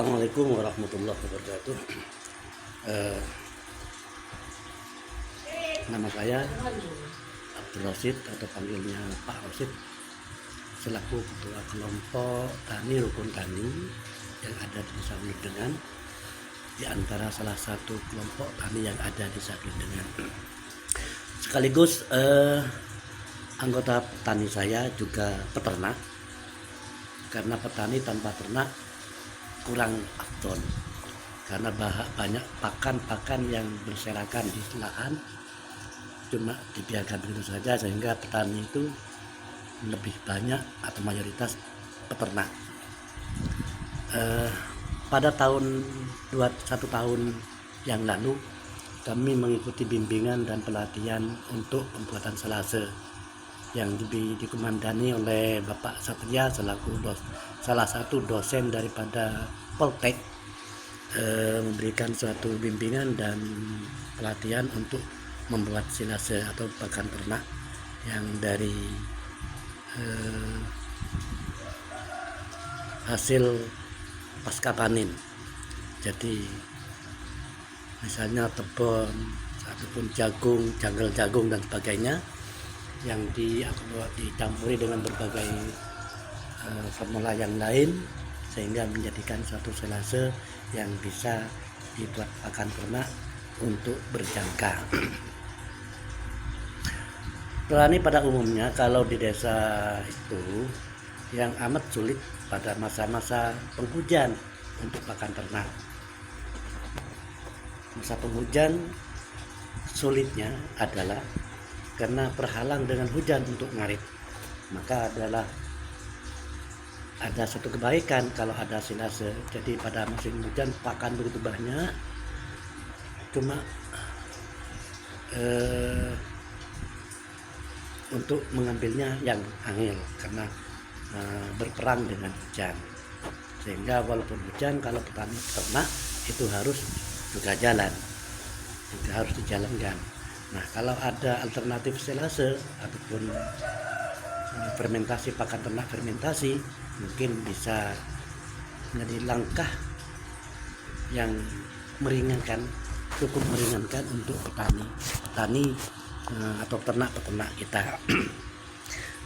Assalamualaikum warahmatullahi wabarakatuh. Eh, Nama saya Abdul Rosid atau panggilnya Pak Rosid, selaku ketua kelompok tani rukun tani yang ada di Desa Glindengan, di antara salah satu kelompok tani yang ada di Desa Glindengan. Sekaligus anggota tani saya juga peternak, karena petani tanpa ternak kurang afdol, karena banyak pakan yang berserakan di lahan cuma dibiarkan begitu saja, sehingga petani itu lebih banyak atau mayoritas peternak. Pada satu tahun yang lalu kami mengikuti bimbingan dan pelatihan untuk pembuatan selase yang dikomandani oleh Bapak Satria selaku salah satu dosen daripada Poltek, memberikan suatu bimbingan dan pelatihan untuk membuat silase atau pakan ternak yang dari hasil pasca panen. Jadi misalnya tebon ataupun jagung, janggal jagung dan sebagainya yang dicampuri dengan berbagai formula yang lain, sehingga menjadikan suatu silase yang bisa dibuat pakan ternak untuk berjangka. Petani pada umumnya kalau di desa itu yang amat sulit pada masa-masa penghujan untuk pakan ternak. Masa penghujan sulitnya adalah karena terhalang dengan hujan untuk ngarit. Maka ada satu kebaikan kalau ada silase. Jadi pada musim hujan pakan begitu banyak, cuma untuk mengambilnya yang angel karena berperang dengan hujan, sehingga walaupun hujan, kalau petani ternak itu harus juga harus dijalankan. Nah, kalau ada alternatif silase ataupun fermentasi, pakan ternak fermentasi, mungkin bisa menjadi langkah yang cukup meringankan untuk petani atau peternak kita.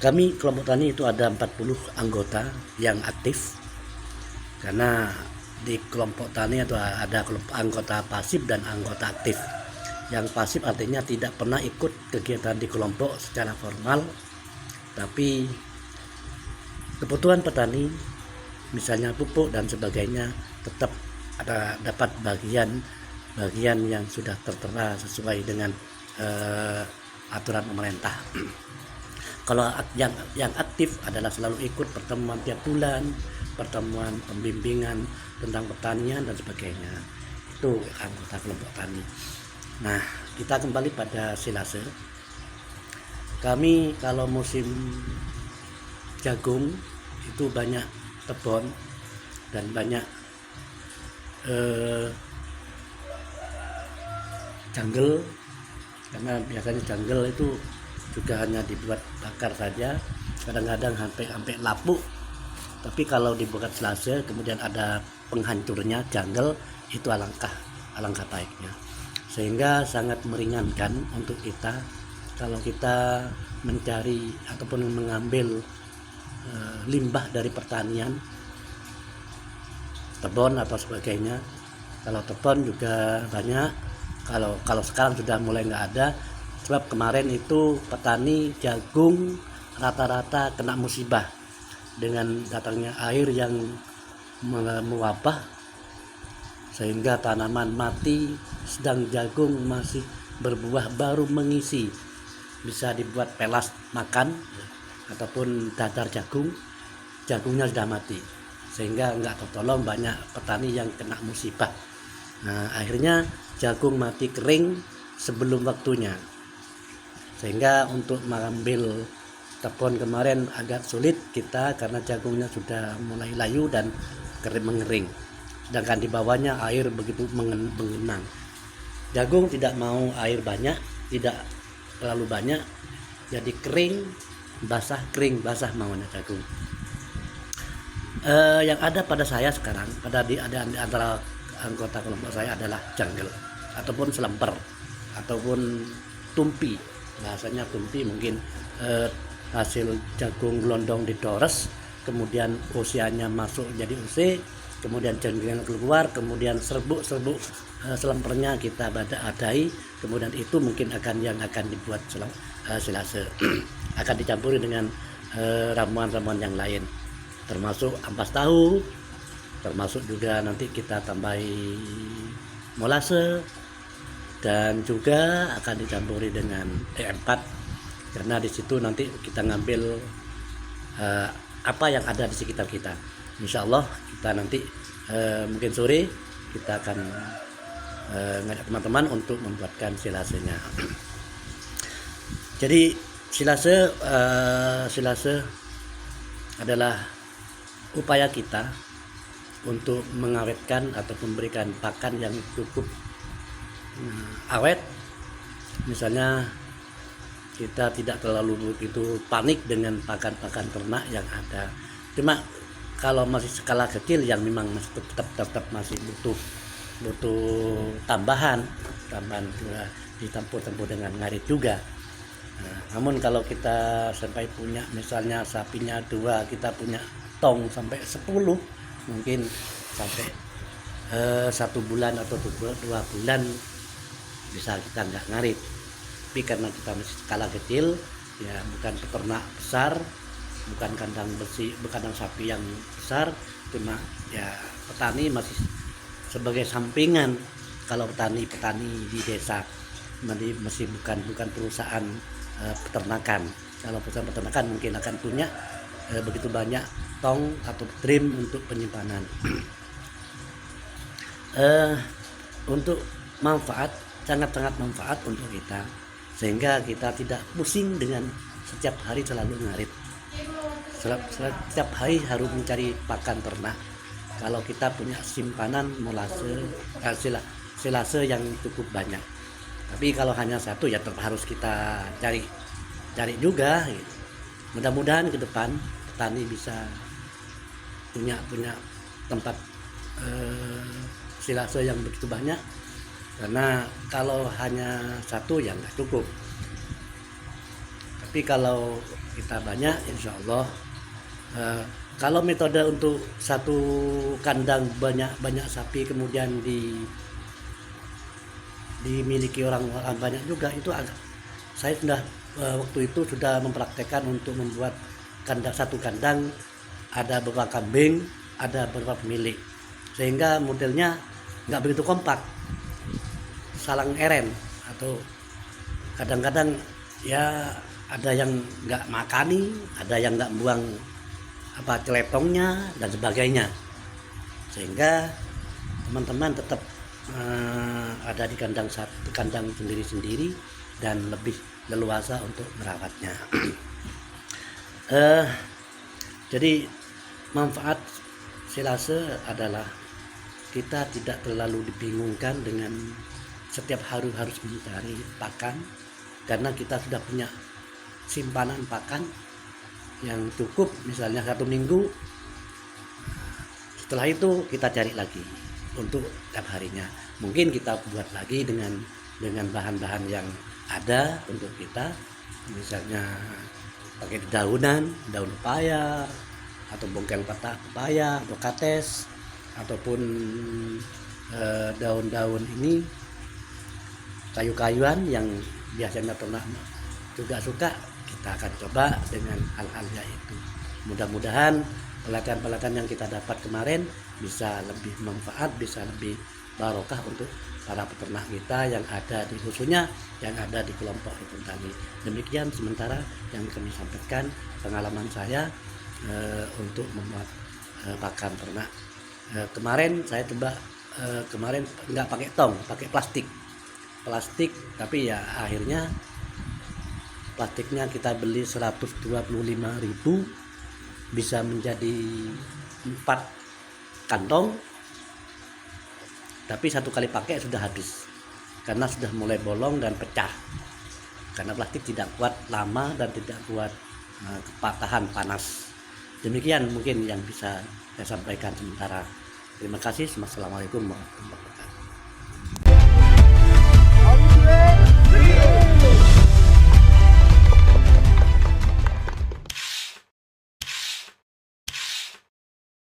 Kami kelompok tani itu ada 40 anggota yang aktif, karena di kelompok tani itu ada kelompok anggota pasif dan anggota aktif. Yang pasif artinya tidak pernah ikut kegiatan di kelompok secara formal, tapi kebutuhan petani misalnya pupuk dan sebagainya tetap dapat bagian yang sudah tertera sesuai dengan aturan pemerintah. Kalau yang aktif adalah selalu ikut pertemuan tiap bulan, pertemuan pembimbingan tentang pertanian dan sebagainya. Itu anggota kelompok tani. Nah, kita kembali pada silase. Kami kalau musim jagung itu banyak tebon dan banyak janggel, karena biasanya janggel itu juga hanya dibuat bakar saja, kadang-kadang sampai lapuk. Tapi kalau dibuat silase kemudian ada penghancurnya, janggel, itu alangkah baiknya, sehingga sangat meringankan untuk kita kalau kita mencari ataupun mengambil limbah dari pertanian, tebon atau sebagainya. Kalau tebon juga banyak, kalau sekarang sudah mulai nggak ada, sebab kemarin itu petani jagung rata-rata kena musibah dengan datangnya air yang mewabah, sehingga tanaman mati, sedang jagung masih berbuah baru mengisi, bisa dibuat pelas makan ataupun dadar jagungnya sudah mati, sehingga nggak tertolong, banyak petani yang kena musibah. Nah, akhirnya jagung mati kering sebelum waktunya, sehingga untuk mengambil tebon kemarin agak sulit kita karena jagungnya sudah mulai layu dan mengering, sedangkan di bawahnya air begitu mengenang. Jagung tidak mau air banyak, tidak terlalu banyak, jadi kering basah maunya jagung. Yang ada pada saya sekarang, ada di antara anggota kelompok saya adalah jungle ataupun selemper ataupun tumpi. Bahasanya tumpi mungkin hasil jagung gelondong didores, kemudian usianya masuk jadi usi, kemudian jenggrang keluar, kemudian serbuk selempernya kita adai, kemudian itu mungkin akan dibuat silase akan dicampuri dengan ramuan-ramuan yang lain, termasuk ampas tahu, termasuk juga nanti kita tambahi molase, dan juga akan dicampuri dengan E4, karena di situ nanti kita ngambil apa yang ada di sekitar kita. Insya Allah kita nanti mungkin sore kita akan ngajak teman-teman untuk membuatkan silasenya. Jadi silase adalah upaya kita untuk mengawetkan atau memberikan pakan yang cukup awet. Misalnya kita tidak terlalu begitu panik dengan pakan-pakan ternak yang ada. Cuma kalau masih skala kecil yang memang masih tetap masih butuh tambahan juga dicampur dengan ngarit juga. Namun kalau kita sampai punya misalnya sapinya 2, kita punya tong sampai 10, mungkin sampai 1 bulan atau 2 bulan bisa kita nggak ngarit. Tapi karena kita masih skala kecil, ya bukan peternak besar, bukan kandang bersih, bukan kandang sapi yang besar, cuma ya petani masih sebagai sampingan. Kalau petani di desa masih bukan perusahaan peternakan. Kalau perusahaan peternakan mungkin akan punya begitu banyak tong atau trim untuk penyimpanan. Untuk manfaat, sangat-sangat manfaat untuk kita, sehingga kita tidak pusing dengan setiap hari selalu ngarit, setiap hari harus mencari pakan ternak. Kalau kita punya simpanan molase, silase yang cukup banyak. Tapi kalau hanya satu ya tetap harus kita cari juga gitu. Mudah-mudahan ke depan petani bisa punya tempat silase yang begitu banyak, karena kalau hanya satu ya nggak cukup. Tapi kalau kita banyak, insya Allah kalau metode untuk satu kandang banyak sapi kemudian dimiliki orang banyak juga, itu saya sudah waktu itu sudah mempraktekkan untuk membuat satu kandang ada beberapa kambing, ada beberapa pemilik, sehingga modelnya nggak begitu kompak, salang eren, atau kadang-kadang ya ada yang nggak makani, ada yang nggak buang celetongnya dan sebagainya, sehingga teman-teman tetap ada di kandang sendiri-sendiri dan lebih leluasa untuk merawatnya. Jadi manfaat silase adalah kita tidak terlalu dibingungkan dengan setiap hari harus mencari pakan, karena kita sudah punya simpanan pakan yang cukup, misalnya 1 minggu. Setelah itu kita cari lagi untuk tiap harinya. Mungkin kita buat lagi dengan bahan-bahan yang ada untuk kita, misalnya pakai daun pepaya atau bongkel pepaya atau kates, ataupun daun-daun ini kayu-kayuan yang biasanya ternak juga suka, kita akan coba dengan hal-hal itu. Mudah-mudahan pelatihan yang kita dapat kemarin bisa lebih manfaat, bisa lebih barokah untuk para peternak kita yang ada di khususnya yang ada di kelompok rukun tani. Demikian sementara yang kami sampaikan pengalaman saya untuk membuat pakan ternak. Kemarin saya coba nggak pakai tong, pakai plastik, tapi ya akhirnya plastiknya kita beli 125.000, bisa menjadi 4 kantong, tapi 1 kali pakai sudah habis karena sudah mulai bolong dan pecah, karena plastik tidak kuat lama dan tidak kuat kepatahan panas. Demikian mungkin yang bisa saya sampaikan sementara. Terima kasih. Assalamualaikum warahmatullahi wabarakatuh.